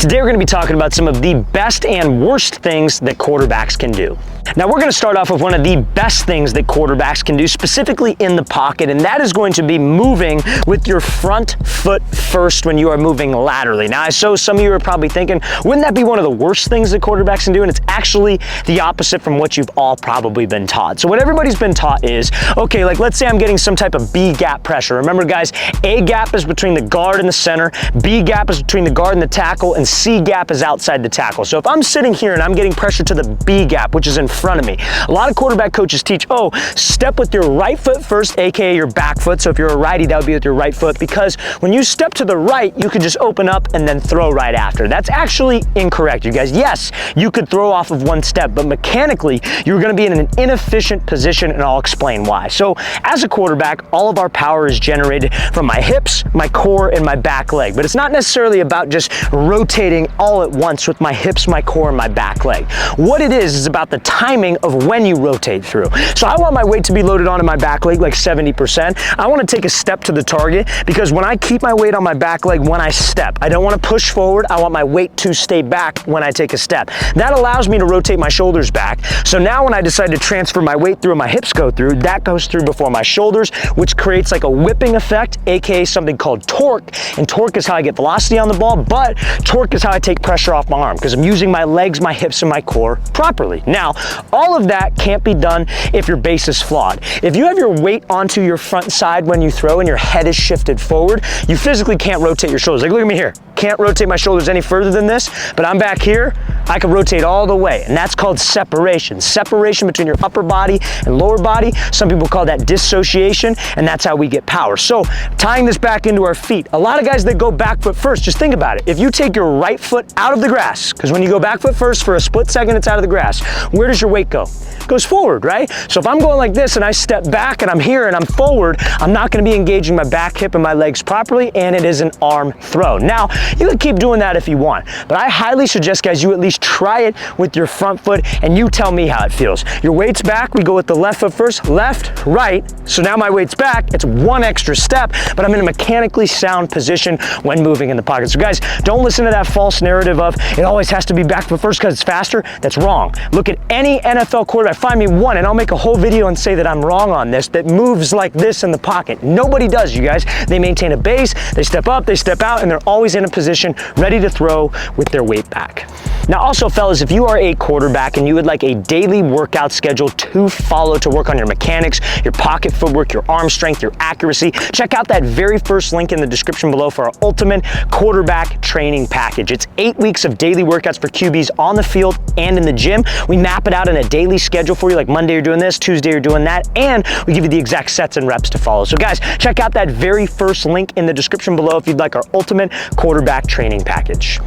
Today we're going to be talking about some of the best and worst things that quarterbacks can do. Now we're going to start off with one of the best things that quarterbacks can do, specifically in the pocket, and that is going to be moving with your front foot first when you are moving laterally. Now I know some of you are probably thinking, wouldn't that be one of the worst things that quarterbacks can do? And it's actually the opposite from what you've all probably been taught. So what everybody's been taught is, okay, like let's say I'm getting some type of B gap pressure. Remember guys, A gap is between the guard and the center, B gap is between the guard and the tackle, and C gap is outside the tackle. So if I'm sitting here and I'm getting pressure to the B gap, which is in front of me, a lot of quarterback coaches teach, oh, step with your right foot first, aka your back foot. So if you're a righty, that would be with your right foot, because when you step to the right, you could just open up and then throw right after. That's actually incorrect, you guys. Yes, you could throw off of one step, but mechanically, you're gonna be in an inefficient position, and I'll explain why. So as a quarterback, all of our power is generated from my hips, my core, and my back leg, but it's not necessarily about just rotating all at once with my hips, my core, and my back leg. What it is about the timing of when you rotate through. So I want my weight to be loaded onto my back leg like 70%. I want to take a step to the target, because when I keep my weight on my back leg when I step, I don't want to push forward. I want my weight to stay back when I take a step. That allows me to rotate my shoulders back. So now when I decide to transfer my weight through and my hips go through, that goes through before my shoulders, which creates like a whipping effect, aka something called torque. And torque is how I get velocity on the ball, but torque is how I take pressure off my arm, because I'm using my legs, my hips, and my core properly. Now, all of that can't be done if your base is flawed. If you have your weight onto your front side when you throw and your head is shifted forward, you physically can't rotate your shoulders. Like, look at me here. Can't rotate my shoulders any further than this, but I'm back here, I can rotate all the way, and that's called separation. Separation between your upper body and lower body. Some people call that dissociation, and that's how we get power. So tying this back into our feet, a lot of guys that go back foot first, just think about it. If you take your right foot out of the grass, because when you go back foot first for a split second, it's out of the grass, where does your weight go? It goes forward, right? So if I'm going like this and I step back and I'm here and I'm forward, I'm not going to be engaging my back, hip, and my legs properly, and it is an arm throw. Now, you can keep doing that if you want, but I highly suggest, guys, you at least try it with your front foot, and you tell me how it feels. Your weight's back, we go with the left foot first, left, right. So now my weight's back, it's one extra step, but I'm in a mechanically sound position when moving in the pocket. So guys, don't listen to that false narrative of it always has to be back foot first because it's faster. That's wrong. Look at any NFL quarterback, find me one, and I'll make a whole video and say that I'm wrong on this, that moves like this in the pocket. Nobody does, you guys. They maintain a base, they step up, they step out, and they're always in a position ready to throw with their weight back. Now also, fellas, if you are a quarterback and you would like a daily workout schedule to follow to work on your mechanics, your pocket footwork, your arm strength, your accuracy, check out that very first link in the description below for our ultimate quarterback training package. It's 8 weeks of daily workouts for QBs on the field and in the gym. We map it out in a daily schedule for you, like Monday you're doing this, Tuesday you're doing that, and we give you the exact sets and reps to follow. So guys, check out that very first link in the description below if you'd like our ultimate quarterback training package.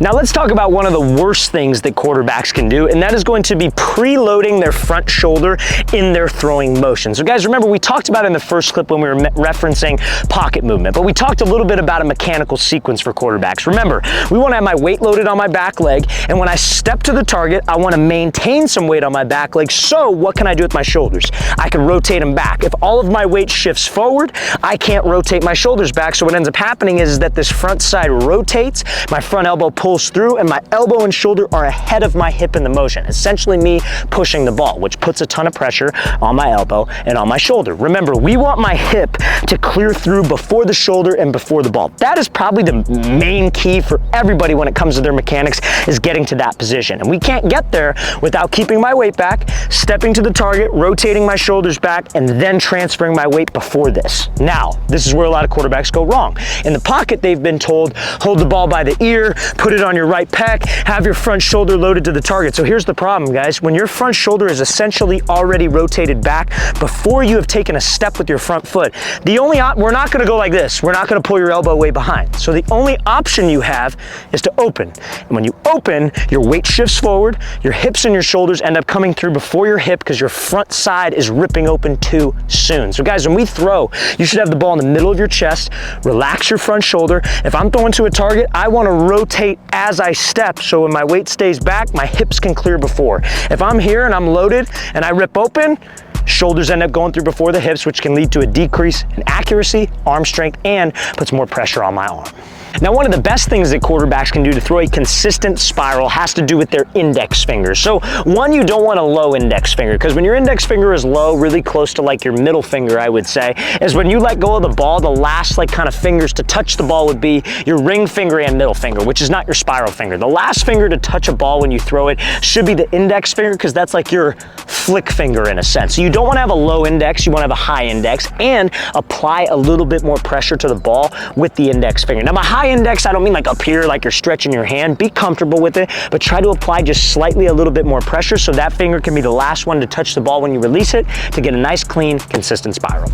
Now let's talk about one of the worst things that quarterbacks can do, and that is going to be preloading their front shoulder in their throwing motion. So guys, remember we talked about it in the first clip when we were referencing pocket movement, but we talked a little bit about a mechanical sequence for quarterbacks. Remember, we want to have my weight loaded on my back leg, and when I step to the target, I want to maintain some weight on my back leg. So what can I do with my shoulders? I can rotate them back. If all of my weight shifts forward, I can't rotate my shoulders back. So what ends up happening is that this front side rotates, my front elbow pulls through, and my elbow and shoulder are ahead of my hip in the motion, essentially me pushing the ball, which puts a ton of pressure on my elbow and on my shoulder. Remember, we want my hip to clear through before the shoulder and before the ball. That is probably the main key for everybody when it comes to their mechanics, is getting to that position. And we can't get there without keeping my weight back, stepping to the target, rotating my shoulders back, and then transferring my weight before this. Now, this is where a lot of quarterbacks go wrong. In the pocket, they've been told, hold the ball by the ear, put it on your right pec, have your front shoulder loaded to the target. So here's the problem, guys. When your front shoulder is essentially already rotated back before you have taken a step with your front foot, we're not gonna go like this. We're not gonna pull your elbow way behind. So the only option you have is to open. And when you open, your weight shifts forward, your hips and your shoulders end up coming through before your hip because your front side is ripping open too soon. So guys, when we throw, you should have the ball in the middle of your chest, relax your front shoulder. If I'm throwing to a target, I wanna rotate as I step, so when my weight stays back, my hips can clear before. If I'm here and I'm loaded and I rip open, shoulders end up going through before the hips, which can lead to a decrease in accuracy, arm strength, and puts more pressure on my arm. Now, one of the best things that quarterbacks can do to throw a consistent spiral has to do with their index finger. So one, you don't want a low index finger, because when your index finger is low, really close to like your middle finger, I would say, is when you let go of the ball, the last like kind of fingers to touch the ball would be your ring finger and middle finger, which is not your spiral finger. The last finger to touch a ball when you throw it should be the index finger, because that's like your flick finger in a sense. So you don't want to have a low index, you want to have a high index, and apply a little bit more pressure to the ball with the index finger. Now, my high index, I don't mean like up here, like you're stretching your hand. Be comfortable with it, but try to apply just slightly a little bit more pressure so that finger can be the last one to touch the ball when you release it to get a nice, clean, consistent spiral.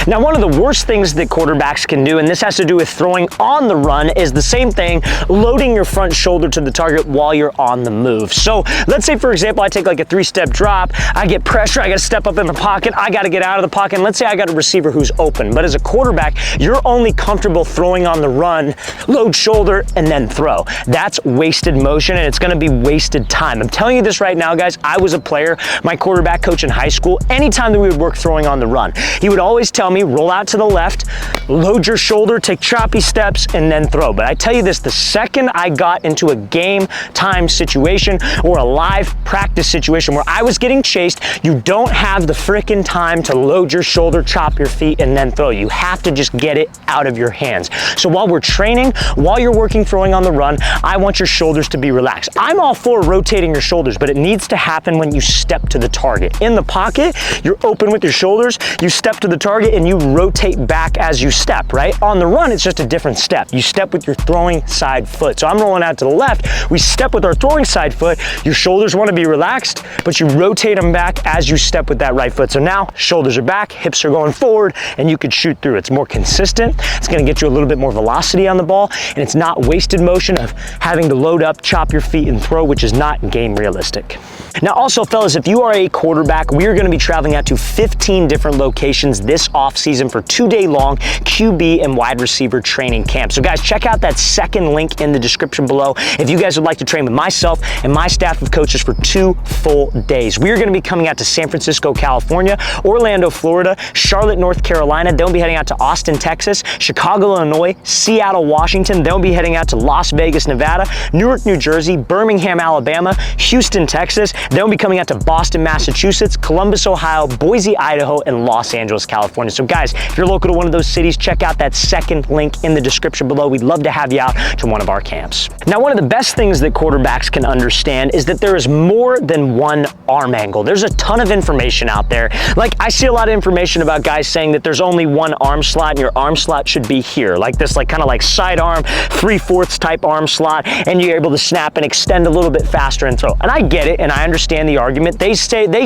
Now, one of the worst things that quarterbacks can do, and this has to do with throwing on the run, is the same thing, loading your front shoulder to the target while you're on the move. So let's say, for example, I take like a 3-step drop, I get pressure, I got to step up in the pocket, I got to get out of the pocket, and let's say I got a receiver who's open. But as a quarterback, you're only comfortable throwing on the run, load shoulder, and then throw. That's wasted motion, and it's going to be wasted time. I'm telling you this right now, guys. I was a player, my quarterback coach in high school, anytime that we would work throwing on the run, he would always tell me, roll out to the left, load your shoulder, take choppy steps, and then throw. But I tell you this, the second I got into a game time situation or a live practice situation where I was getting chased, you don't have the freaking time to load your shoulder, chop your feet, and then throw. You have to just get it out of your hands. So while we're training, while you're working throwing on the run, I want your shoulders to be relaxed. I'm all for rotating your shoulders, but it needs to happen when you step to the target. In the pocket, you're open with your shoulders, you step to the target, and you rotate back as you step, right? On the run, it's just a different step. You step with your throwing side foot. So I'm rolling out to the left, we step with our throwing side foot, your shoulders want to be relaxed, but you rotate them back as you step with that right foot. So now, shoulders are back, hips are going forward, and you could shoot through. It's more consistent, it's going to get you a little bit more velocity on the ball, and it's not wasted motion of having to load up, chop your feet, and throw, which is not game realistic. Now also, fellas, if you are a quarterback, we are going to be traveling out to 15 different locations this off-season for 2-day long QB and wide receiver training camp. So guys, check out that second link in the description below if you guys would like to train with myself and my staff of coaches for 2 full days. We are going to be coming out to San Francisco, California, Orlando, Florida, Charlotte, North Carolina. Then we'll be heading out to Austin, Texas, Chicago, Illinois, Seattle, Washington. Then we'll be heading out to Las Vegas, Nevada, Newark, New Jersey, Birmingham, Alabama, Houston, Texas. Then we'll be coming out to Boston, Massachusetts, Columbus, Ohio, Boise, Idaho, and Los Angeles, California. So guys, if you're local to one of those cities, check out that second link in the description below. We'd love to have you out to one of our camps. Now, one of the best things that quarterbacks can understand is that there is more than one arm angle. There's a ton of information out there. Like, I see a lot of information about guys saying that there's only one arm slot and your arm slot should be here, like this, like kind of like sidearm, 3/4 type arm slot, and you're able to snap and extend a little bit faster and throw. And I get it, and I understand the argument. They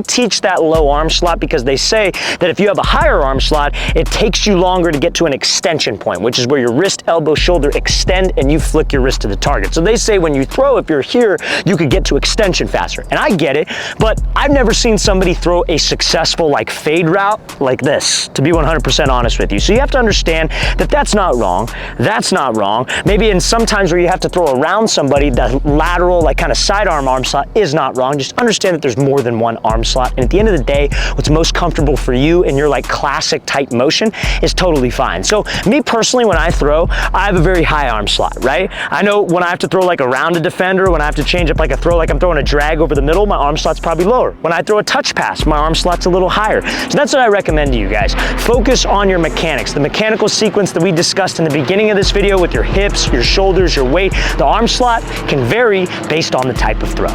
teach that low arm slot because they say that if you have a higher arm slot, it takes you longer to get to an extension point, which is where your wrist, elbow, shoulder extend and you flick your wrist to the target. So they say when you throw, if you're here, you could get to extension faster. And I get it, but I've never seen somebody throw a successful like fade route like this, to be 100% honest with you. So you have to understand that that's not wrong. That's not wrong. Maybe in some times where you have to throw around somebody, that lateral, like kind of sidearm arm slot is not wrong. Just understand that there's more than one arm slot. And at the end of the day, what's most comfortable for you in your like classic type motion is totally fine. So me personally, when I throw, I have a very high arm slot, right? I know when I have to throw like around a defender, when I have to change up like a throw, like I'm throwing a drag over the middle, my arm slot's probably lower. When I throw a touch pass, my arm slot's a little higher. So that's what I recommend to you guys. Focus on your mechanics, the mechanical sequence that we discussed in the beginning of this video with your hips, your shoulders, your weight. The arm slot can vary based on the type of throw.